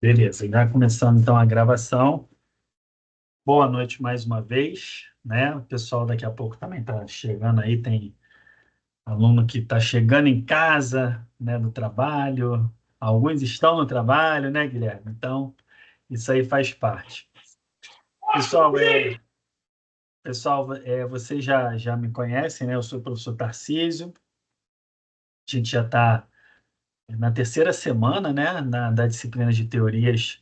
Beleza, já começando então a gravação. Boa noite mais uma vez, né? O pessoal daqui a pouco também está chegando aí, tem aluno que está chegando em casa, né, do trabalho. Alguns estão no trabalho, né, Guilherme? Então, isso aí faz parte. Pessoal, vocês já me conhecem, né? Eu sou o professor Tarcísio. A gente já está na terceira semana, né, da disciplina de teorias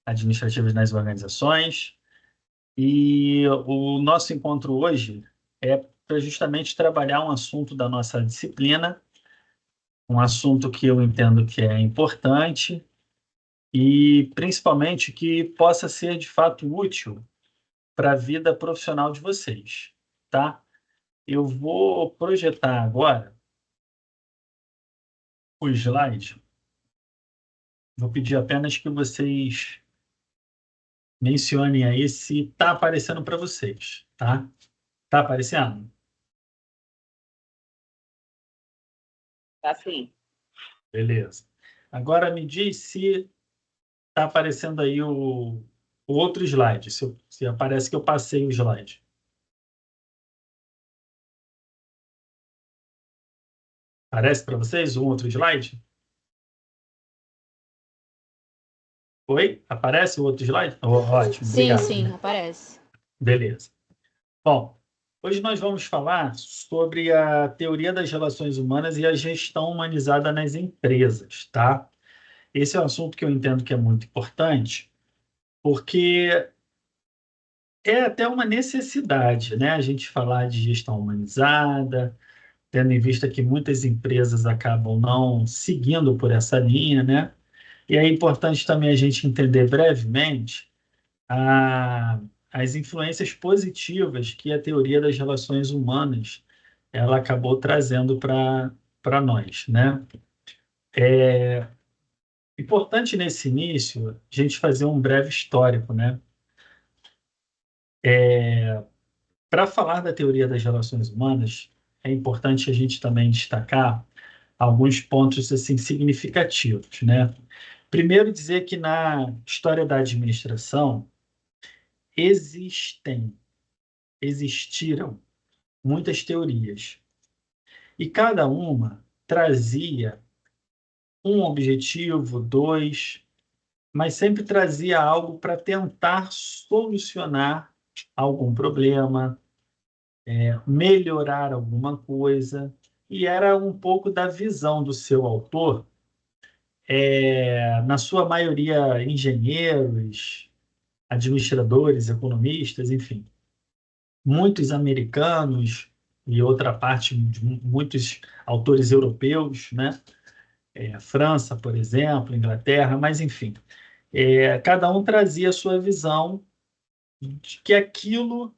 administrativas nas organizações. E o nosso encontro hoje é para justamente trabalhar um assunto da nossa disciplina, um assunto que eu entendo que é importante e principalmente que possa ser de fato útil para a vida profissional de vocês, tá? Eu vou projetar agora o slide. Vou pedir apenas que vocês mencionem aí se está aparecendo para vocês, tá? Tá aparecendo? Assim, Beleza. Agora me diz se está aparecendo aí o outro slide, se aparece que eu passei o slide. Aparece para vocês um outro slide? Oi? Aparece o outro slide? Ótimo, Sim, obrigado. sim, aparece. Beleza. Bom, hoje nós vamos falar sobre a teoria das relações humanas e a gestão humanizada nas empresas, tá? Esse é um assunto que eu entendo que é muito importante, porque é até uma necessidade, né? A gente falar de gestão humanizada, tendo em vista que muitas empresas acabam não seguindo por essa linha, né? E é importante também a gente entender brevemente a, as influências positivas que a teoria das relações humanas ela acabou trazendo para nós, né? Importante nesse início a gente fazer um breve histórico, né? Para falar da teoria das relações humanas, é importante a gente também destacar alguns pontos assim significativos, né? Primeiro, dizer que na história da administração existem, existiram muitas teorias e cada uma trazia um objetivo, dois, mas sempre trazia algo para tentar solucionar algum problema, melhorar alguma coisa, e era um pouco da visão do seu autor, na sua maioria engenheiros, administradores, economistas, enfim, muitos americanos e outra parte de muitos autores europeus, né? França, por exemplo, Inglaterra, mas enfim, cada um trazia a sua visão de que aquilo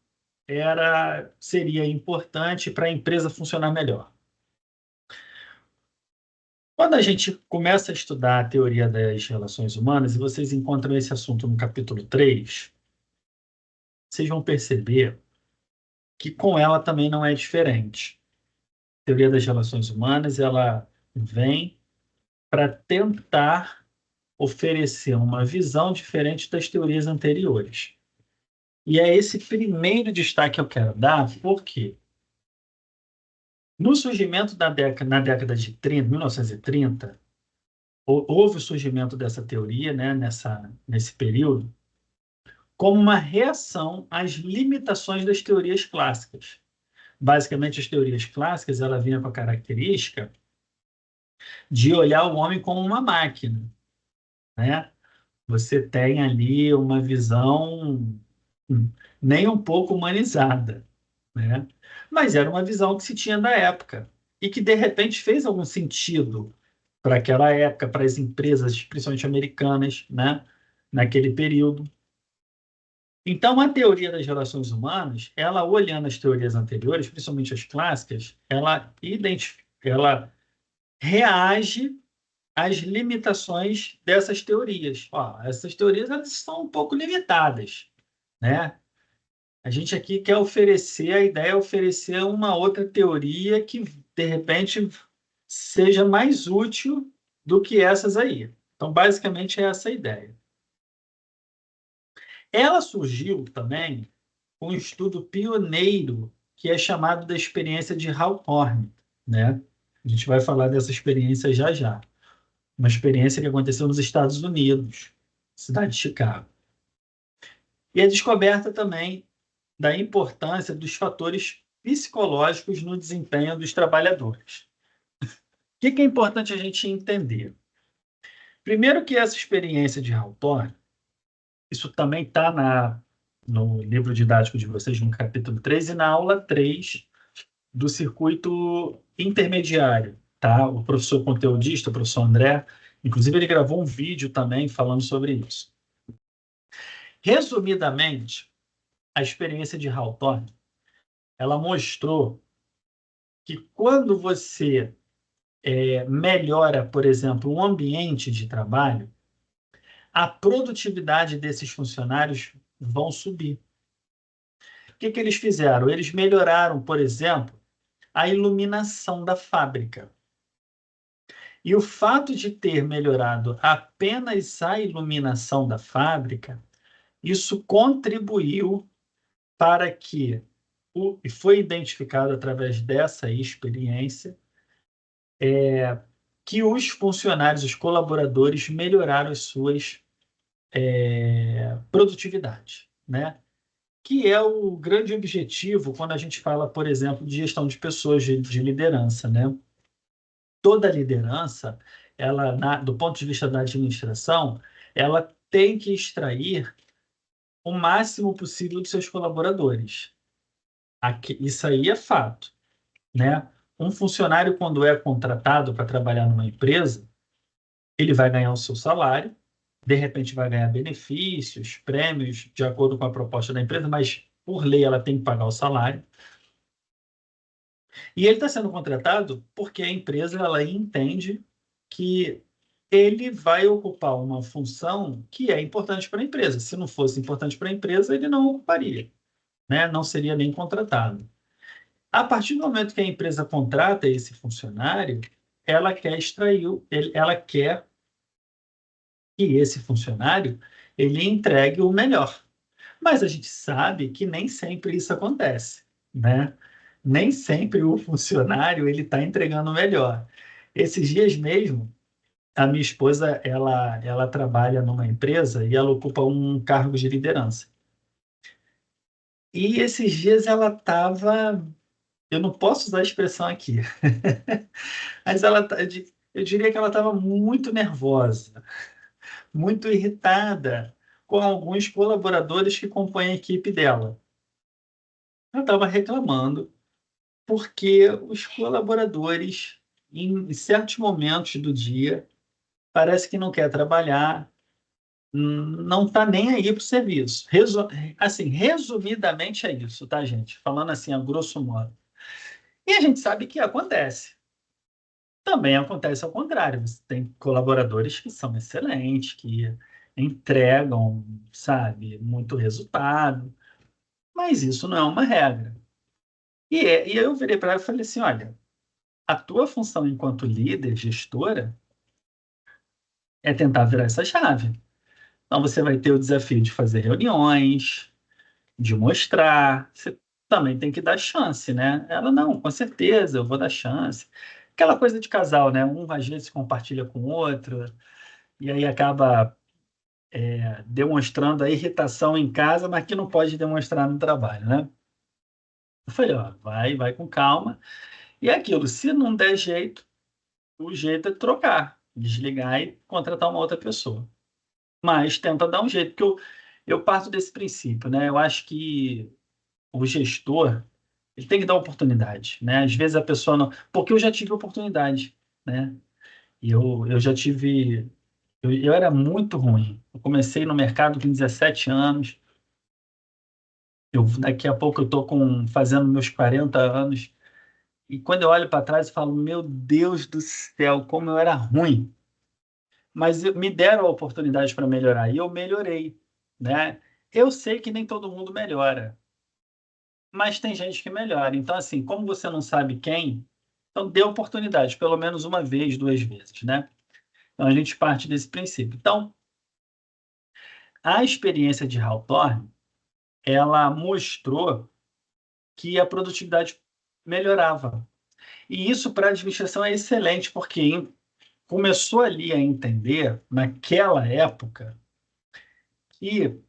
seria importante para a empresa funcionar melhor. Quando a gente começa a estudar a teoria das relações humanas, e vocês encontram esse assunto no capítulo 3, vocês vão perceber que com ela também não é diferente. A teoria das relações humanas, ela vem para tentar oferecer uma visão diferente das teorias anteriores. E é esse primeiro destaque que eu quero dar, porque no surgimento na década de 30, 1930, houve o surgimento dessa teoria, né, nesse período, como uma reação às limitações das teorias clássicas. Basicamente, as teorias clássicas ela vinha com a característica de olhar o homem como uma máquina, né? Você tem ali uma visão nem um pouco humanizada, né? Mas era uma visão que se tinha da época e que de repente fez algum sentido para aquela época, para as empresas, principalmente americanas, né? Naquele período. Então, a teoria das relações humanas, ela olhando as teorias anteriores, principalmente as clássicas, ela reage às limitações dessas teorias. Ó, essas teorias elas são um pouco limitadas, né? A gente aqui quer oferecer, a ideia é oferecer uma outra teoria que, de repente, seja mais útil do que essas aí. Então, basicamente, é essa a ideia. Ela surgiu também com um estudo pioneiro que é chamado da experiência de Hawthorne, né? A gente vai falar dessa experiência já já. Uma experiência que aconteceu nos Estados Unidos, cidade de Chicago. E a descoberta também da importância dos fatores psicológicos no desempenho dos trabalhadores. O que é importante a gente entender? Primeiro que essa experiência de Hawthorne, isso também está no livro didático de vocês, no capítulo 3 e na aula 3 do circuito intermediário, tá? O professor conteudista, o professor André, inclusive ele gravou um vídeo também falando sobre isso. Resumidamente, a experiência de Hawthorne, ela mostrou que quando você melhora, por exemplo, o ambiente de trabalho, a produtividade desses funcionários vão subir. O que eles fizeram? Eles melhoraram, por exemplo, a iluminação da fábrica. E o fato de ter melhorado apenas a iluminação da fábrica, isso contribuiu para que, e foi identificado através dessa experiência, que os funcionários, os colaboradores, melhoraram as suas produtividades, né? Que é o grande objetivo quando a gente fala, por exemplo, de gestão de pessoas, de liderança, né? Toda liderança, ela, do ponto de vista da administração, ela tem que extrair o máximo possível dos seus colaboradores. Isso aí é fato, né? Um funcionário, quando é contratado para trabalhar numa empresa, ele vai ganhar o seu salário, de repente vai ganhar benefícios, prêmios, de acordo com a proposta da empresa, mas, por lei, ela tem que pagar o salário. E ele está sendo contratado porque a empresa ela entende que ele vai ocupar uma função que é importante para a empresa. Se não fosse importante para a empresa, ele não ocuparia, né? Não seria nem contratado. A partir do momento que a empresa contrata esse funcionário, ela quer extrair, ela quer que esse funcionário ele entregue o melhor. Mas a gente sabe que nem sempre isso acontece, né? Nem sempre o funcionário ele está entregando o melhor. Esses dias mesmo, a minha esposa ela trabalha numa empresa e ela ocupa um cargo de liderança. E esses dias ela estava, eu não posso usar a expressão aqui, mas eu diria que ela estava muito nervosa, muito irritada com alguns colaboradores que compõem a equipe dela. Ela estava reclamando porque os colaboradores, em certos momentos do dia, parece que não quer trabalhar, não está nem aí para o serviço. Assim, resumidamente é isso, tá, gente? Falando assim, a grosso modo. E a gente sabe que acontece. Também acontece ao contrário. Você tem colaboradores que são excelentes, que entregam, sabe, muito resultado, mas isso não é uma regra. E eu virei para ela e falei assim, olha, a tua função enquanto líder, gestora, é tentar virar essa chave. Então, você vai ter o desafio de fazer reuniões, de mostrar. Você também tem que dar chance, né? Ela, não, com certeza, eu vou dar chance. Aquela coisa de casal, né? Um às vezes compartilha com o outro, e aí acaba demonstrando a irritação em casa, mas que não pode demonstrar no trabalho, né? Eu falei, ó, vai com calma. E é aquilo, se não der jeito, o jeito é trocar, desligar e contratar uma outra pessoa. Mas tenta dar um jeito, porque eu parto desse princípio, né? Eu acho que o gestor ele tem que dar oportunidade, né? Às vezes a pessoa não. Porque eu já tive oportunidade, né? E eu já tive. Eu era muito ruim. Eu comecei no mercado com 17 anos. Daqui a pouco eu estou fazendo meus 40 anos. E quando eu olho para trás, eu falo: Meu Deus do céu, como eu era ruim. Mas me deram a oportunidade para melhorar. E eu melhorei, né? Eu sei que nem todo mundo melhora, mas tem gente que melhora. Então, assim, como você não sabe quem, então dê oportunidade, pelo menos uma vez, duas vezes, né? Então, a gente parte desse princípio. Então, A experiência de Hawthorne, ela mostrou que a produtividade melhorava. E isso para a administração é excelente, porque começou ali a entender, naquela época, que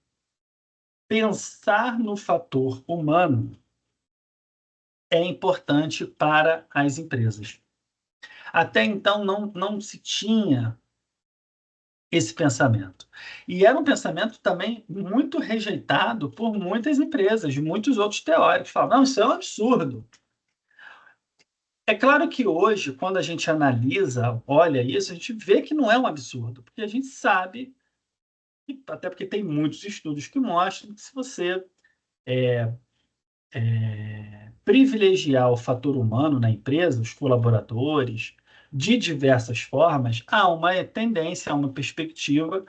pensar no fator humano é importante para as empresas. Até então não se tinha esse pensamento. E era um pensamento também muito rejeitado por muitas empresas, muitos outros teóricos. Falavam, não, isso é um absurdo. É claro que hoje, quando a gente analisa, olha isso, a gente vê que não é um absurdo, porque a gente sabe, até porque tem muitos estudos que mostram que se você privilegiar o fator humano na empresa, os colaboradores, de diversas formas, há uma tendência, há uma perspectiva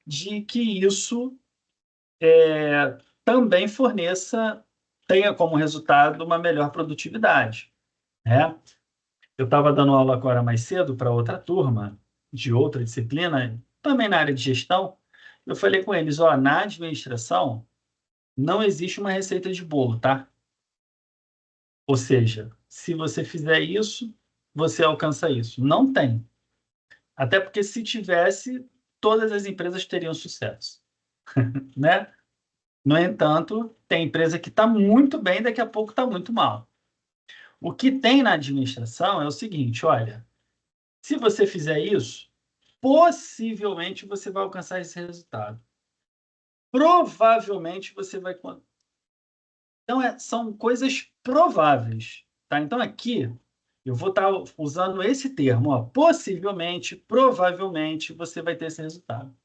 de que isso também tenha como resultado uma melhor produtividade, né? Eu estava dando aula agora mais cedo para outra turma, de outra disciplina, também na área de gestão. Eu falei com eles, ó, na administração não existe uma receita de bolo, tá? Ou seja, se você fizer isso, você alcança isso. Não tem. Até porque se tivesse, todas as empresas teriam sucesso, né? No entanto, tem empresa que está muito bem, daqui a pouco está muito mal. O que tem na administração é o seguinte, olha, se você fizer isso, possivelmente você vai alcançar esse resultado. Provavelmente você vai. Então, são coisas prováveis. Tá? Então, aqui, eu vou estar usando esse termo. Ó, possivelmente, provavelmente, você vai ter esse resultado.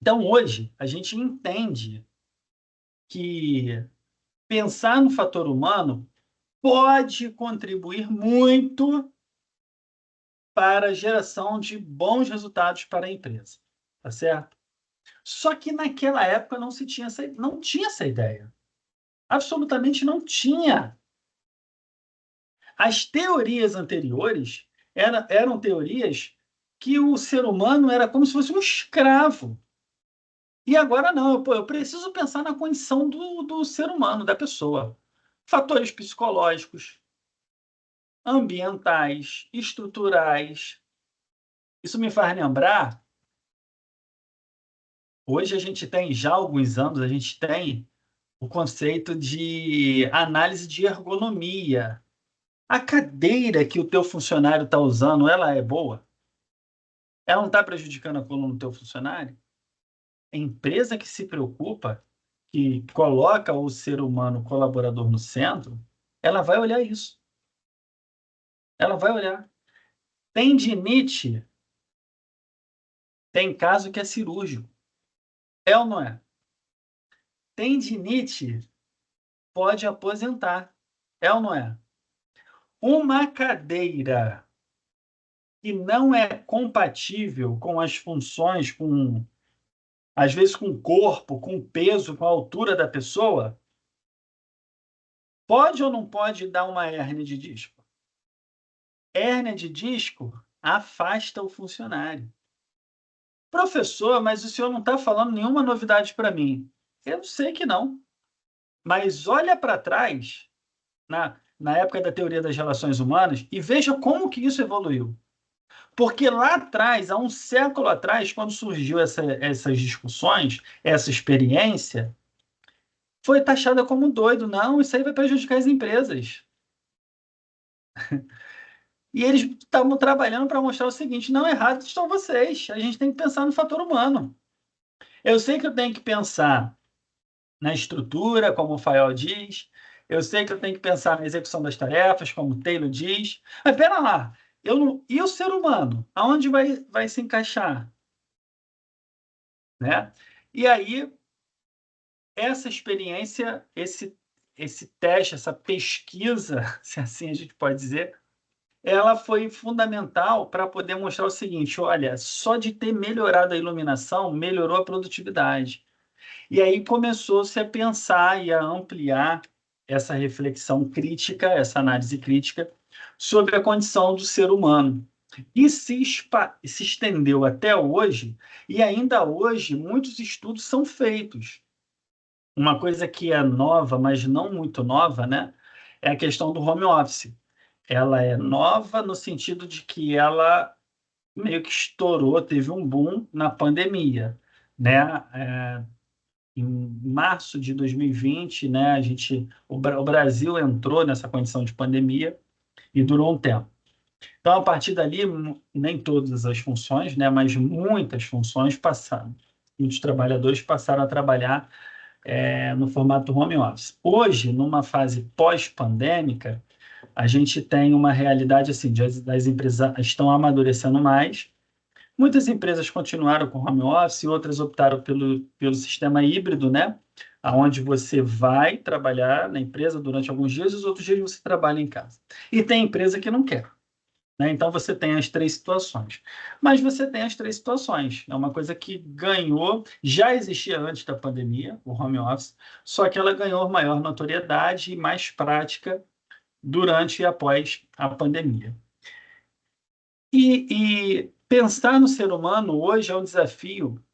Então, hoje, a gente entende que pensar no fator humano pode contribuir muito para a geração de bons resultados para a empresa. Tá certo? Só que naquela época não tinha essa ideia. Absolutamente não tinha. As teorias anteriores eram teorias que o ser humano era como se fosse um escravo. E agora não, pô, eu preciso pensar na condição do ser humano, da pessoa. Fatores psicológicos, ambientais, estruturais. Isso me faz lembrar, hoje a gente tem, já há alguns anos, a gente tem o conceito de análise de ergonomia. A cadeira que o teu funcionário está usando, ela é boa? Ela não está prejudicando a coluna do teu funcionário? A empresa que se preocupa, que coloca o ser humano colaborador no centro, ela vai olhar isso. Ela vai olhar. Tendinite, tem caso que é cirúrgico. É ou não é? Tendinite pode aposentar. É ou não é? Uma cadeira que não é compatível com as funções, às vezes com o corpo, com o peso, com a altura da pessoa, pode ou não pode dar uma hérnia de disco? Hérnia de disco afasta o funcionário. Professor, mas o senhor não está falando nenhuma novidade para mim. Eu sei que não. Mas olha para trás, na época da teoria das relações humanas, e veja como que isso evoluiu. Porque lá atrás, há um século atrás, quando surgiu essas discussões, essa experiência, foi taxada como doido. Não, isso aí vai prejudicar as empresas. E eles estavam trabalhando para mostrar o seguinte: não, errados estão vocês. A gente tem que pensar no fator humano. Eu sei que eu tenho que pensar na estrutura, como o Fayol diz. Eu sei que eu tenho que pensar na execução das tarefas, como o Taylor diz. Mas pera lá, e o ser humano? Aonde vai se encaixar? Né? E aí, essa experiência, esse teste, essa pesquisa, se assim a gente pode dizer, ela foi fundamental para poder mostrar o seguinte: olha, só de ter melhorado a iluminação, melhorou a produtividade. E aí começou-se a pensar e a ampliar essa reflexão crítica, essa análise crítica sobre a condição do ser humano. e se estendeu até hoje, e ainda hoje muitos estudos são feitos. Uma coisa que é nova, mas não muito nova, né, é a questão do home office. Ela é nova no sentido de que ela meio que estourou, teve um boom na pandemia, né? Em março de 2020, né, o Brasil entrou nessa condição de pandemia e durou um tempo. Então, a partir dali, nem todas as funções, né, mas muitas funções passaram. Muitos trabalhadores passaram a trabalhar no formato home office. Hoje, numa fase pós-pandêmica, a gente tem uma realidade assim, das empresas estão amadurecendo mais. Muitas empresas continuaram com home office, outras optaram pelo sistema híbrido, né? Onde você vai trabalhar na empresa durante alguns dias e os outros dias você trabalha em casa. E tem empresa que não quer, né? Então você tem as três situações. Mas você tem as três situações. É uma coisa que ganhou, já existia antes da pandemia, o home office, só que ela ganhou maior notoriedade e mais prática durante e após a pandemia. E pensar no ser humano hoje é um desafio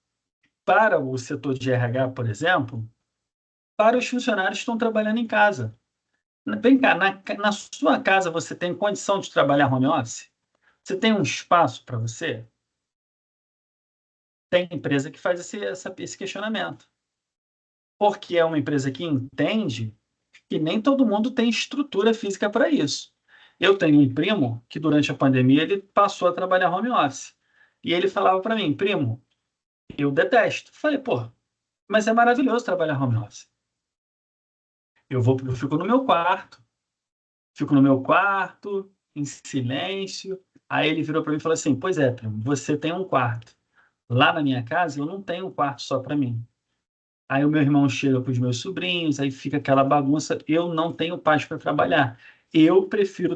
para o setor de RH, por exemplo, para os funcionários que estão trabalhando em casa. Vem cá, na sua casa você tem condição de trabalhar home office? Você tem um espaço para você? Tem empresa que faz esse questionamento. Porque é uma empresa que entende que nem todo mundo tem estrutura física para isso. Eu tenho um primo que durante a pandemia ele passou a trabalhar home office. E ele falava para mim, primo, eu detesto. Falei, pô, mas é maravilhoso trabalhar home office. Eu fico no meu quarto, em silêncio. Aí ele virou para mim e falou assim: pois é, primo, você tem um quarto. Lá na minha casa eu não tenho um quarto só para mim. Aí o meu irmão chega com os meus sobrinhos, aí fica aquela bagunça. Eu não tenho paz para trabalhar. Eu prefiro